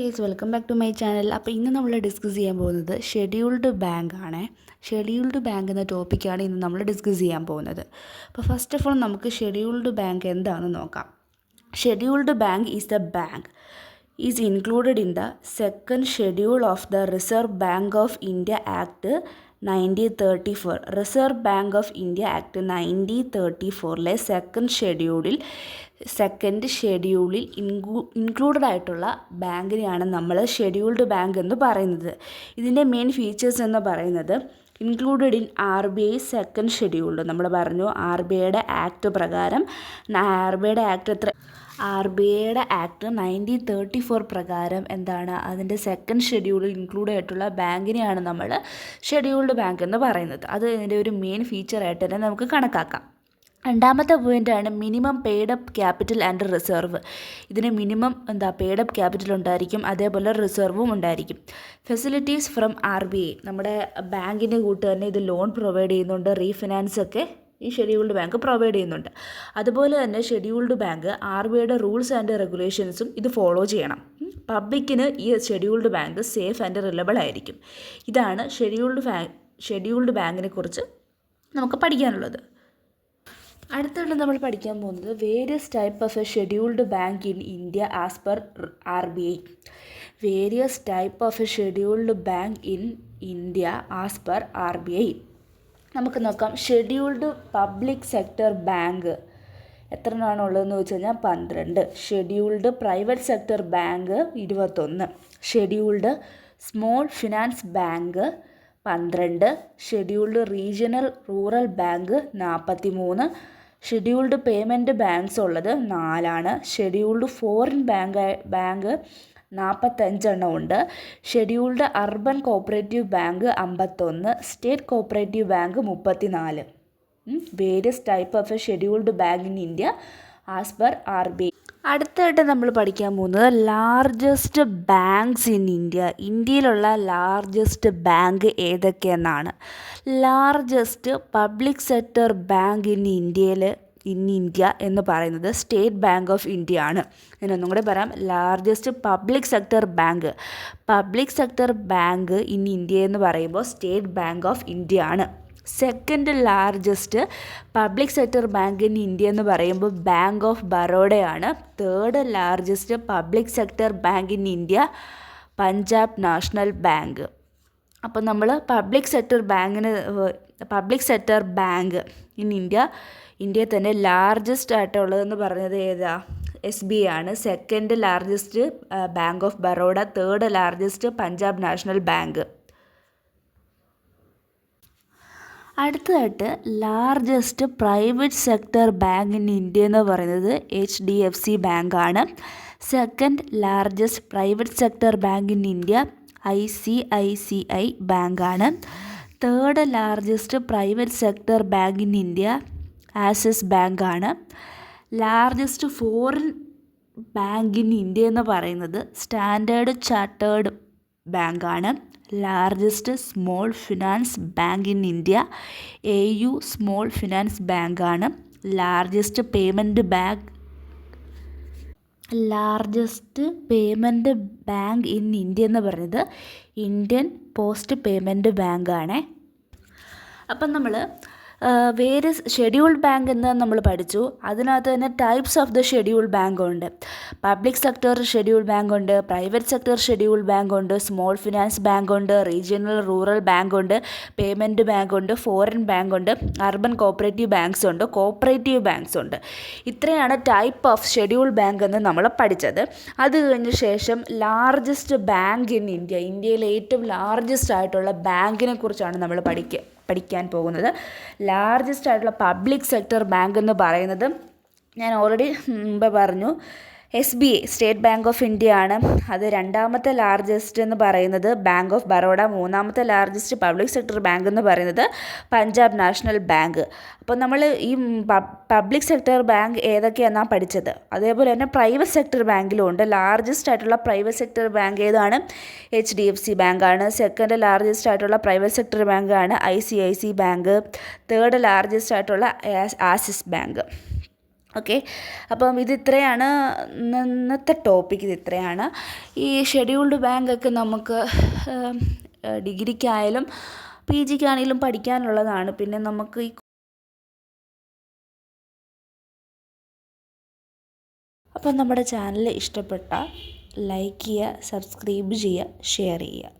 Guys, welcome back to my channel. അപ്പോൾ ഇന്ന് നമ്മൾ ഡിസ്കസ് ചെയ്യാൻ പോകുന്നത് ഷെഡ്യൂൾഡ് ബാങ്ക് ആണ്. ഷെഡ്യൂൾഡ് ബാങ്ക് എന്ന ടോപ്പിക്കാണ് ഇന്ന് നമ്മൾ ഡിസ്കസ് ചെയ്യാൻ പോകുന്നത്. അപ്പോൾ ഫസ്റ്റ് ഓഫ് ഓൾ നമുക്ക് ഷെഡ്യൂൾഡ് ബാങ്ക് എന്താണെന്ന് നോക്കാം. Scheduled bank is the bank is included in the second schedule of the reserve bank of India act 1934. Reserve bank of India act 1934 second ഷെഡ്യൂളിൽ ഇൻക്ലൂഡഡ് ആയിട്ടുള്ള ബാങ്കിനെയാണ് നമ്മൾ ഷെഡ്യൂൾഡ് ബാങ്ക് എന്ന് പറയുന്നത്. ഇതിൻ്റെ മെയിൻ ഫീച്ചേഴ്സ് എന്ന് പറയുന്നത് included in RBI second scheduled. നമ്മൾ പറഞ്ഞു RBIയുടെ ആക്ട് പ്രകാരം RBIയുടെ ആക്ട് 1934 പ്രകാരം എന്താണ്, അതിൻ്റെ സെക്കൻഡ് ഷെഡ്യൂളിൽ ഇൻക്ലൂഡ് ആയിട്ടുള്ള ബാങ്കിനെയാണ് നമ്മൾ ഷെഡ്യൂൾഡ് ബാങ്ക് എന്ന് പറയുന്നത്. അത് ഇതിൻ്റെ ഒരു മെയിൻ ഫീച്ചറായിട്ട് തന്നെ നമുക്ക് കണക്കാക്കാം. രണ്ടാമത്തെ പോയിൻ്റാണ് minimum paid up capital and reserve. ഇതിന് മിനിമം പെയ്ഡ് അപ്പ് ക്യാപിറ്റൽ ഉണ്ടായിരിക്കും, അതേപോലെ റിസർവും ഉണ്ടായിരിക്കും. ഫെസിലിറ്റീസ് ഫ്രം RBI, നമ്മുടെ ബാങ്കിൻ്റെ കൂട്ട് തന്നെ ഇത് ലോൺ പ്രൊവൈഡ് ചെയ്യുന്നുണ്ട്, റീഫിനാൻസ് ഒക്കെ ഈ ഷെഡ്യൂൾഡ് ബാങ്ക് പ്രൊവൈഡ് ചെയ്യുന്നുണ്ട്. അതുപോലെ തന്നെ ഷെഡ്യൂൾഡ് ബാങ്ക് RBIയുടെ റൂൾസ് ആൻഡ് റെഗുലേഷൻസും ഇത് ഫോളോ ചെയ്യണം. പബ്ലിക്കിന് ഈ scheduled bank safe and reliable ആയിരിക്കും. ഇതാണ് ഷെഡ്യൂൾഡ് ബാങ്കിനെ കുറിച്ച് നമുക്ക് പഠിക്കാനുള്ളത്. അടുത്തായിട്ട് നമ്മൾ പഠിക്കാൻ പോകുന്നത് various type of a scheduled bank in India as per RBI. Various type of a scheduled bank in India as per RBI. നമുക്ക് നോക്കാം. ഷെഡ്യൂൾഡ് പബ്ലിക് സെക്ടർ ബാങ്ക് എത്ര എണ്ണമാണ് ഉള്ളതെന്ന് വെച്ച് കഴിഞ്ഞാൽ 12. Scheduled private sector bank 21. Scheduled small finance bank 12. Scheduled regional rural bank 43. Scheduled payment banks ഉള്ളത് 4. Scheduled foreign bank 45 ഉണ്ട്. Scheduled urban cooperative bank 51. State cooperative bank 34. Various type of a scheduled bank in India as per RBI. അടുത്തായിട്ട് നമ്മൾ പഠിക്കാൻ പോകുന്നത് largest banks in India. ഇന്ത്യയിലുള്ള largest bank ഏതൊക്കെയെന്നാണ്. Largest public sector bank in India എന്ന് പറയുന്നത് state Bank of India ആണ്. ഞാനൊന്നും കൂടെ പറയാം. Largest public sector bank in India എന്ന് പറയുമ്പോൾ സ്റ്റേറ്റ് ബാങ്ക് ഓഫ് ഇന്ത്യ ആണ്. Second largest public sector bank in India എന്ന് പറയുമ്പോൾ ബാങ്ക് ഓഫ് ബറോഡയാണ്. Third largest public sector bank in India Punjab National Bank. അപ്പോൾ നമ്മൾ പബ്ലിക് സെക്ടർ ബാങ്ക് ഇൻ ഇന്ത്യയിൽ തന്നെ ലാർജസ്റ്റ് ആയിട്ടുള്ളതെന്ന് പറഞ്ഞത് ഏതാ? SBI ആണ്. Second largest Bank of Baroda, third largest Punjab National Bank. അടുത്തതായിട്ട് largest private sector bank in India എന്ന് പറയുന്നത് HDFC ബാങ്കാണ്. Second largest private sector bank in India ICICI ബാങ്കാണ്. Third largest private sector bank in India Axis ബാങ്കാണ്. Largest foreign bank in India എന്ന് പറയുന്നത് Standard Chartered ബാങ്കാണ്. Largest small finance bank in India AU Small Finance ബാങ്കാണ്. Largest payment bank in India എന്ന് പറയുന്നത് Indian post payment ബാങ്കാണ്. അപ്പം നമ്മൾ ഷെഡ്യൂൾഡ് ബാങ്ക് എന്ന് നമ്മൾ പഠിച്ചു. അതിനകത്ത് തന്നെ types of the scheduled bank ഉണ്ട്. പബ്ലിക് സെക്ടർ ഷെഡ്യൂൾഡ് ബാങ്ക് ഉണ്ട്, പ്രൈവറ്റ് സെക്ടർ ഷെഡ്യൂൾഡ് ബാങ്ക് ഉണ്ട്, സ്മോൾ ഫിനാൻസ് ബാങ്ക് ഉണ്ട്, റീജിയണൽ റൂറൽ ബാങ്ക് ഉണ്ട്, പേയ്മെൻറ്റ് ബാങ്ക് ഉണ്ട്, ഫോറിൻ ബാങ്ക് ഉണ്ട്, അർബൻ കോപ്പറേറ്റീവ് ബാങ്ക്സ് ഉണ്ട്, കോപ്പറേറ്റീവ് ബാങ്ക്സ് ഉണ്ട്. ഇത്രയാണ് ടൈപ്പ് ഓഫ് ഷെഡ്യൂൾഡ് ബാങ്ക് എന്ന് നമ്മൾ പഠിച്ചത്. അത് കഴിഞ്ഞ ശേഷം ലാർജസ്റ്റ് ബാങ്ക് ഇൻ ഇന്ത്യ, ഇന്ത്യയിലെ ഏറ്റവും ലാർജസ്റ്റ് ആയിട്ടുള്ള ബാങ്കിനെ കുറിച്ചാണ് നമ്മൾ പഠിക്കാൻ പോകുന്നത്. ലാർജസ്റ്റ് ആയിട്ടുള്ള പബ്ലിക് സെക്ടർ ബാങ്ക് എന്ന് പറയുന്നത് ഞാൻ ഓൾറെഡി മുമ്പ് പറഞ്ഞു, SBI state Bank of India ആണ്. അത് രണ്ടാമത്തെ ലാർജസ്റ്റ് എന്ന് പറയുന്നത് ബാങ്ക് ഓഫ് ബറോഡ. മൂന്നാമത്തെ ലാർജസ്റ്റ് പബ്ലിക് സെക്ടർ ബാങ്ക് എന്ന് പറയുന്നത് പഞ്ചാബ് നാഷണൽ ബാങ്ക്. അപ്പോൾ നമ്മൾ ഈ പബ്ലിക് സെക്ടർ ബാങ്ക് ഏതൊക്കെയാണെന്നാണ് പഠിച്ചത്. അതേപോലെ തന്നെ പ്രൈവറ്റ് സെക്ടർ ബാങ്കിലും ഉണ്ട്. ലാർജസ്റ്റ് ആയിട്ടുള്ള പ്രൈവറ്റ് സെക്ടർ ബാങ്ക് ഏതാണ്? HDFC ബാങ്കാണ്. സെക്കൻഡ് ലാർജസ്റ്റ് ആയിട്ടുള്ള പ്രൈവറ്റ് സെക്ടർ ബാങ്കാണ് ICICI ബാങ്ക്. തേർഡ് ലാർജസ്റ്റ് ആയിട്ടുള്ള ആക്സിസ് ബാങ്ക്. ഓക്കെ, അപ്പം ഇത് ഇത്രയാണ് ഇന്നത്തെ ടോപ്പിക്. ഇത് ഇത്രയാണ്. ഈ ഷെഡ്യൂൾഡ് ബാങ്കൊക്കെ നമുക്ക് ഡിഗ്രിക്കായാലും പി ജിക്കാണെങ്കിലും പഠിക്കാനുള്ളതാണ്. പിന്നെ നമുക്ക് അപ്പം നമ്മുടെ ചാനൽ ഇഷ്ടപ്പെട്ട ലൈക്ക് ചെയ്യുക, സബ്സ്ക്രൈബ് ചെയ്യുക, ഷെയർ ചെയ്യുക.